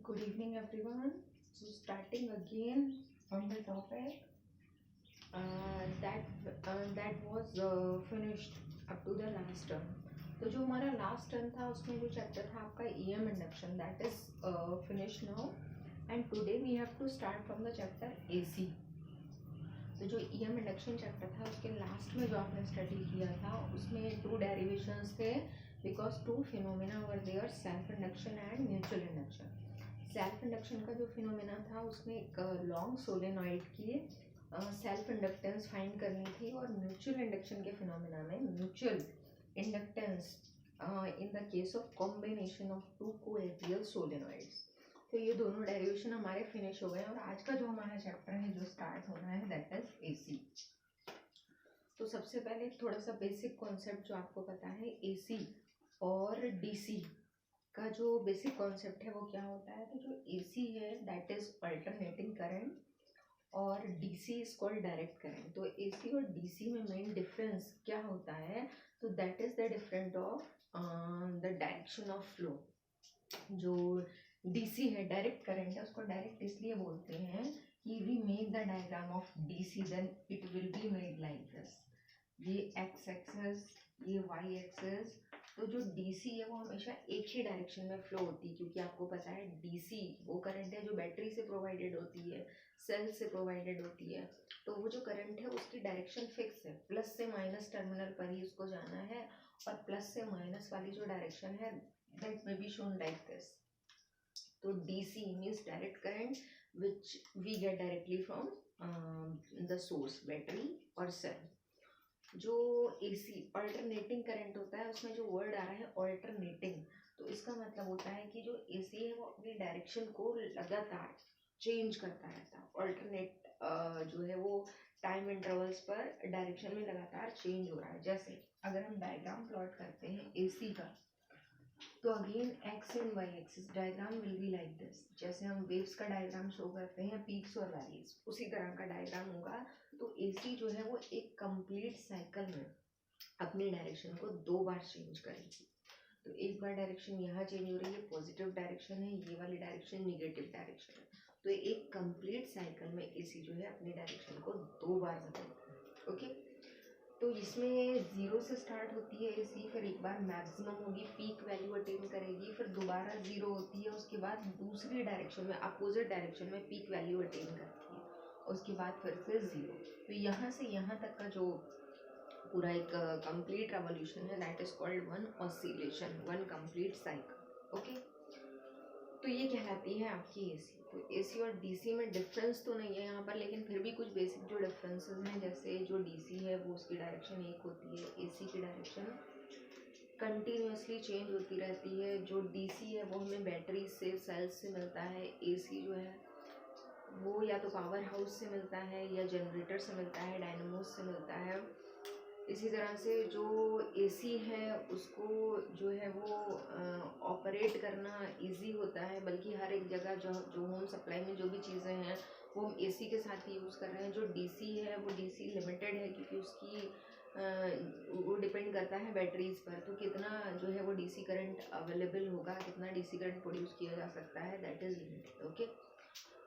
Good evening, everyone. So, starting again on the topic that was finished up to the last term. तो जो हमारा last term था उसमें जो chapter था आपका EM induction that is finish now and today we have to start from the chapter AC. तो जो EM इंडक्शन चैप्टर था उसके लास्ट में जो आपने स्टडी किया था उसमें 2 डेरिवेशंस थे because 2 phenomena were there, self induction and mutual induction. Self induction का जो फिनोमेना था उसमें एक लॉन्ग सोलेनॉइड की सेल्फ इंडक्टेंस फाइंड करनी थी और म्यूचुअल इंडक्शन के फिनोमेना में mutual inductance in the case of combination of 2 coaxial solenoids. तो ये दोनों डेरिवेशन हमारे फिनिश हो गए और आज का जो हमारा चैप्टर है जो स्टार्ट होना है दैट इज AC. तो सबसे पहले थोड़ा सा बेसिक कॉन्सेप्ट जो आपको पता है AC और DC का जो बेसिक कॉन्सेप्ट है वो क्या होता है. तो जो AC है दैट इज अल्टरनेटिंग करंट और DC is called direct current. तो AC और DC में मेन डिफरेंस क्या होता है, तो that is the different of the direction of flow. जो DC है डायरेक्ट करंट है उसको डायरेक्ट इसलिए बोलते हैं कि we make the diagram of DC then it will be made like this. ये x एक्सेस, ये y एक्सेस. तो जो DC है वो हमेशा एक ही डायरेक्शन में फ्लो होती है क्योंकि आपको पता है DC वो करंट है जो बैटरी से प्रोवाइडेड होती है, सेल से प्रोवाइडेड होती है. तो वो जो करंट है उसकी डायरेक्शन फिक्स है, प्लस से माइनस टर्मिनल पर ही उसको जाना है और प्लस से माइनस वाली जो डायरेक्शन है that may be shown like this. तो DC means direct current which we get directly from the source battery और सेल. जो AC अल्टरनेटिंग करंट होता है उसमें जो वर्ड आ रहा है अल्टरनेटिंग, तो इसका मतलब होता है कि जो AC है वो अपनी डायरेक्शन को लगातार चेंज करता रहता है. अल्टरनेट जो है वो टाइम इंटरवल्स पर डायरेक्शन में लगातार चेंज हो रहा है. जैसे अगर हम डायग्राम प्लॉट करते हैं AC का तो again x and y axis diagram will be like this. जैसे हम वेव्स का डायग्राम शो करते हैं पीक्स और वैलीज उसी तरह का डायग्राम होगा. तो AC जो है वो एक कंप्लीट साइकिल में अपनी डायरेक्शन को 2 बार चेंज करेगी. तो एक बार डायरेक्शन यहाँ चेंज हो रही है, पॉजिटिव डायरेक्शन है, ये वाली डायरेक्शन निगेटिव डायरेक्शन है. तो एक कंप्लीट साइकिल में AC जो है अपनी डायरेक्शन को 2 बार बदलता है. ओके. तो इसमें 0 से स्टार्ट होती है AC, फिर एक बार मैक्सिमम होगी, पीक वैल्यू अटेन करेगी, फिर दोबारा 0 होती है, उसके बाद दूसरी डायरेक्शन में अपोजिट डायरेक्शन में पीक वैल्यू अटेन करती है, उसके बाद फिर से 0. तो यहाँ से यहाँ तक का जो पूरा एक कंप्लीट रेवोल्यूशन है that is called one oscillation, one complete cycle. Okay. तो ये कहलाती है आपकी AC. तो AC और DC में डिफरेंस तो नहीं है यहाँ पर, लेकिन फिर भी कुछ बेसिक जो डिफरेंसेस हैं, जैसे जो DC है वो उसकी डायरेक्शन एक होती है, AC की डायरेक्शन कंटिन्यूसली चेंज होती रहती है. जो DC है वो हमें बैटरी से, सेल्स से मिलता है. AC जो है वो या तो पावर हाउस से मिलता है या जनरेटर से मिलता है, डायनमोस से मिलता है. इसी तरह से जो AC है उसको जो है वो ऑपरेट करना इजी होता है, बल्कि हर एक जगह जो होम सप्लाई में जो भी चीज़ें हैं वो हम AC के साथ ही यूज़ कर रहे हैं. जो DC है वो DC लिमिटेड है क्योंकि उसकी वो डिपेंड करता है बैटरीज पर. तो कितना जो है वो DC करंट अवेलेबल होगा, कितना DC करंट प्रोड्यूस किया जा सकता है दैट इज़ लिमिटेड. ओके.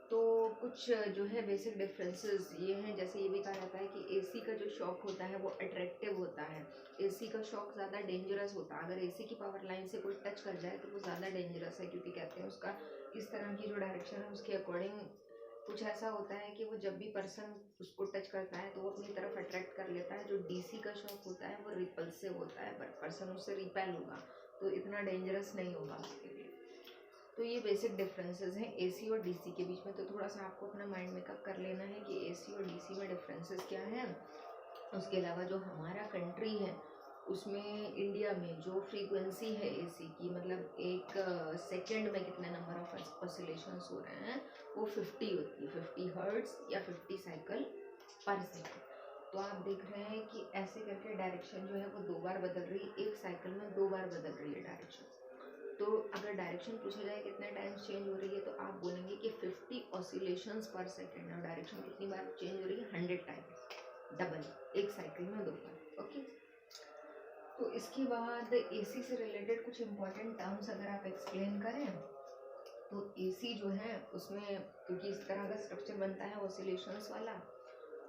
तो कुछ जो है बेसिक डिफरेंसेस ये हैं. जैसे ये भी कहा जाता है कि AC का जो शॉक होता है वो अट्रैक्टिव होता है. AC का शॉक ज़्यादा डेंजरस होता है. अगर AC की पावर लाइन से कोई टच कर जाए तो वो ज़्यादा डेंजरस है क्योंकि कहते हैं उसका इस तरह की जो डायरेक्शन है उसके अकॉर्डिंग कुछ ऐसा होता है कि वो जब भी पर्सन उसको टच करता है तो वो अपनी तरफ अट्रैक्ट कर लेता है. जो DC का शॉक होता है वो रिपल्सिव होता है, बट पर्सन उससे रिपेल होगा तो इतना डेंजरस नहीं होगा उसके लिए. तो ये बेसिक डिफरेंसेस हैं AC और DC के बीच में. तो थोड़ा सा आपको अपना माइंड मेकअप कर लेना है कि AC और DC में डिफरेंसेस क्या हैं. उसके अलावा जो हमारा कंट्री है उसमें इंडिया में जो फ्रीक्वेंसी है AC की, मतलब एक सेकेंड में कितने नंबर ऑफ ऑसिलेशंस हो रहे हैं वो 50 होती है, 50 हर्ट्ज या 50 साइकिल पर सेकेंड. तो आप देख रहे हैं कि ऐसे करके डायरेक्शन जो है वो 2 बार बदल रही है, एक साइकिल में 2 बार बदल रही है डायरेक्शन. तो अगर डायरेक्शन पूछा जाए कितने टाइम्स चेंज हो रही है तो आप बोलेंगे कि 50 ऑसिलेशंस पर सेकेंड. और डायरेक्शन कितनी बार चेंज हो रही है, 100 टाइम्स, डबल, एक साइकिल में 2 बार. ओके. तो इसके बाद AC से रिलेटेड कुछ इंपॉर्टेंट टर्म्स अगर आप एक्सप्लेन करें तो एसी जो है उसमें क्योंकि इस तरह का स्ट्रक्चर बनता है ऑसिलेशंस वाला,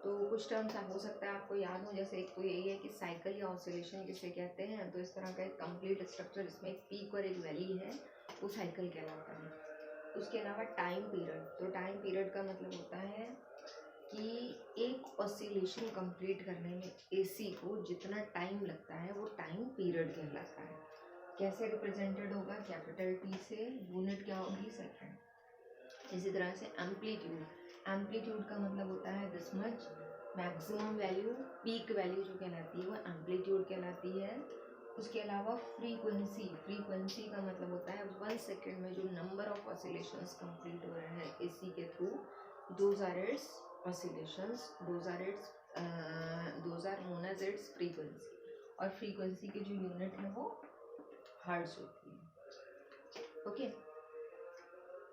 तो कुछ टर्म्स हो सकता है आपको याद हो, जैसे एक तो यही है कि साइकिल या ऑसिलेशन किसे कहते हैं। तो इस तरह का एक कंप्लीट स्ट्रक्चर जिसमें एक पीक और एक वैली है वो साइकिल कहलाता है। उसके अलावा टाइम पीरियड, तो टाइम पीरियड का मतलब होता है कि एक ऑसिलेशन कंप्लीट करने में एसी को जितना टाइम लगता है वो टाइम पीरियड कहलाता है। कैसे रिप्रेजेंटेड होगा, कैपिटल टी से, यूनिट क्या होगी, सेकंड। इसी तरह से एम्पलीट्यूड, एम्पलीट्यूड का मतलब होता है this much, maximum value, peak value जो कहलाती है वो एम्पलीट्यूड कहलाती है। उसके अलावा फ्रीक्वेंसी, फ्रीक्वेंसी का मतलब होता है 1 सेकेंड में जो नंबर ऑफ ऑसिलेशंस कंप्लीट हो रहे हैं एसी के through, those are its oscillations, those are known as its frequency. और फ्रीक्वेंसी की जो यूनिट है वो हर्ट्ज होती है। ओके,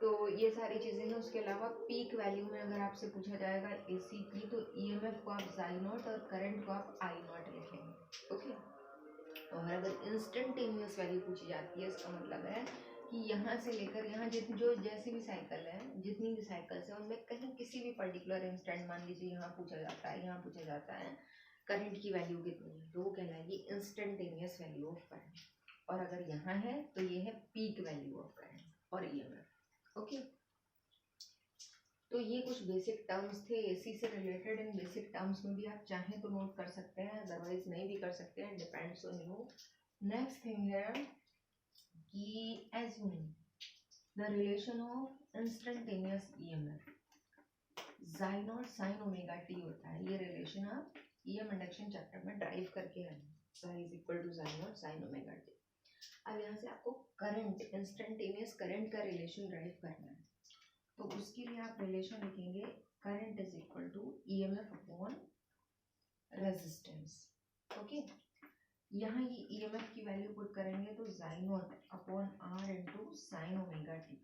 तो ये सारी चीज़ें हैं। उसके अलावा पीक वैल्यू में अगर आपसे पूछा जाएगा एसी की, तो ईएमएफ को आप जाई नॉट और करंट को आप आई नॉट लिखेंगे। ओके, और अगर इंस्टेंटेनियस वैल्यू पूछी जाती है, इसका मतलब है कि यहाँ से लेकर यहाँ जितनी जो जैसी भी साइकिल है, जितनी भी साइकिल्स हैं उनमें कहीं किसी भी पर्टिकुलर इंस्टेंट, मान लीजिए यहाँ पूछा जाता है, यहाँ पूछा जाता है करंट की वैल्यू कितनी है, तो वो कहलाएगी इंस्टेंटेनियस वैल्यू ऑफ करंट। और अगर यहाँ है तो ये है पीक वैल्यू ऑफ करंट और ईएमएफ। ओके, तो ये कुछ बेसिक टर्म्स थे एसी से रिलेटेड। इन बेसिक टर्म्स में भी आप चाहें तो नोट कर सकते हैं, अदरवाइज नहीं भी कर सकते हैं, depends on you. Next thing है कि assume the relation of instantaneous EMF, sine not sine omega t होता है। ये रिलेशन आप ईएम इंडक्शन चैप्टर में ड्राइव करके आए, sine is equal to sine not sine omega t. अब यहाँ से आपको करंट, इंस्टेंटेनियस करंट का रिलेशन ड्राइव करना है, तो उसके लिए आप रिलेशन लिखेंगे current is equal to EMF upon resistance. Okay, यहाँ ये ईएमएफ की वैल्यू पुट करेंगे तो sine naught upon r into sine omega t,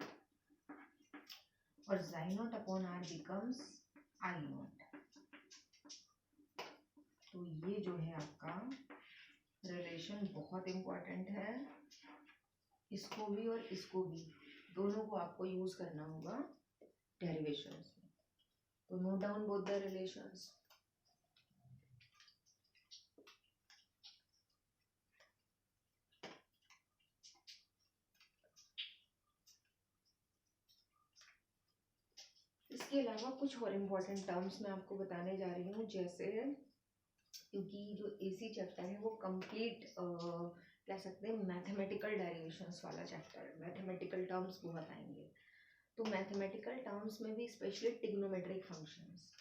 और sine naught upon r becomes I naught. तो ये जो है आपका रिलेशन बहुत इंपॉर्टेंट है, इसको भी और इसको भी, दोनों को आपको यूज करना होगा डेरिवेशंस में। तो note down both the relations. इसके अलावा कुछ और इम्पोर्टेंट टर्म्स मैं आपको बताने जा रही हूँ, जैसे क्योंकि जो एसी चैप्टर है वो कंप्लीट कह सकते हैं मैथमेटिकल डेरिवेशंस वाला चैप्टर है, मैथमेटिकल टर्म्स बहुत आएंगे। तो मैथमेटिकल टर्म्स में भी स्पेशली ट्रिग्नोमेट्रिक फंक्शंस,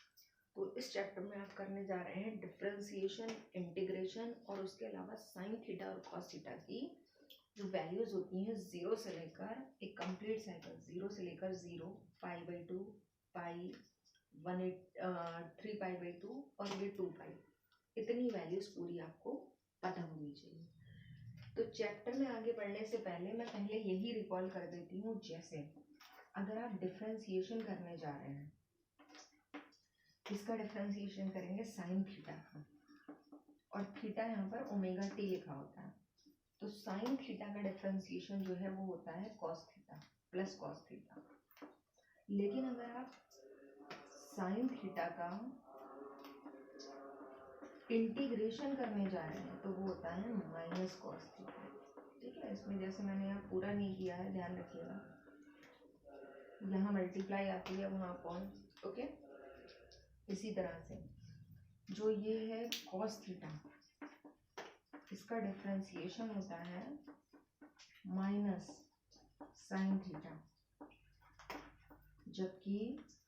तो इस चैप्टर में आप करने जा रहे हैं डिफरेंशिएशन, इंटीग्रेशन, और उसके अलावा साइन थीटा और कॉस थीटा की जो वैल्यूज होती हैं जीरो से लेकर एक कंप्लीट साइकिल, जीरो से लेकर 0, π/2, पाई 3 π/2 और ये 2 पाई, इतनी वैल्यूज पूरी आपको पता होनी चाहिए। तो चैप्टर में आगे बढ़ने से पहले मैं पहले यही रिकॉल कर देती हूँ, जैसे अगर आप डिफरेंशिएशन करने जा रहे हैं, इसका डिफरेंशिएशन करेंगे साइन थीटा का, और थीटा यहाँ पर ओमेगा टी लिखा होता है, तो साइन थीटा का डिफरेंशिएशन जो है वो होता है cos theta plus cos theta. लेकिन अगर आप साइन थीटा का इंटीग्रेशन करने जा रहे हैं तो वो होता है माइनस कॉस थीटा। ठीक है, इसमें जैसे मैंने यहाँ पूरा नहीं किया है, ध्यान रखिएगा, यहाँ मल्टीप्लाई आती है वहाँ अपॉन। ओके, इसी तरह से जो ये है कॉस थीटा, इसका डिफरेंशिएशन होता है माइनस साइन थीटा, जबकि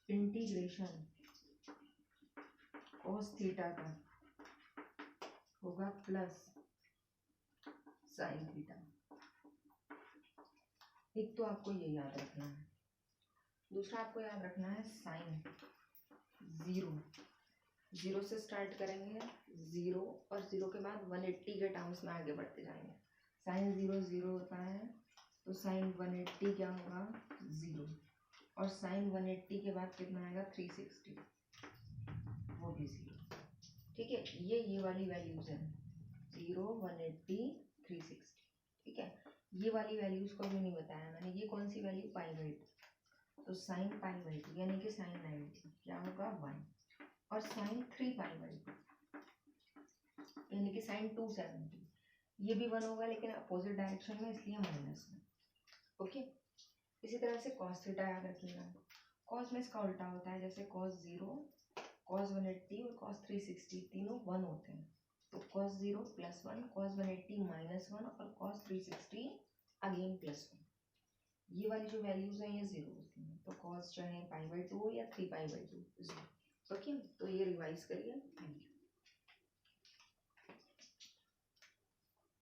इंटीग्रेशन कॉस थीटा का होगा प्लस साइन थीटा। एक तो आपको ये याद रखना है, दूसरा आपको याद रखना है साइन 0 से स्टार्ट करेंगे, 0 और 0 के बाद 180 के टर्म्स में आगे बढ़ते जाएंगे। साइन 0 होता है तो साइन 180 क्या होगा 0, और साइन 180 के बाद कितना आएगा 360, वो भी 0। ठीक है, ये वाली वैल्यूज हैं 0, 180, 360। ठीक है, ये वाली वैल्यूज को भी नहीं बताया मैंने, ये कौन सी वैल्यू π/2, तो साइन पाई बाई 2 यानी कि साइन 90 क्या होगा 1, और साइन 3 पाई बाई 2 यानी कि साइन 270 ये भी 1 होगा लेकिन अपोजिट डायरेक्शन में, इसलिए -1। ओके, इसी तरह से कॉस थीटा याद रखिएगा। कॉस में इसका उल्टा होता है, जैसे कॉस 0, कॉस 180 और कॉस 360 तीनों 1 होते हैं, तो cos 0 +1, cos 180 -1 और cos 360 अगेन +1। ये वाली जो वैल्यूज हैं ये 0 होती हैं, तो cos चाहे पाई बाई 2 या 3 पाई बाई 2 0। ओके, तो ये रिवाइज करिए। Thank you.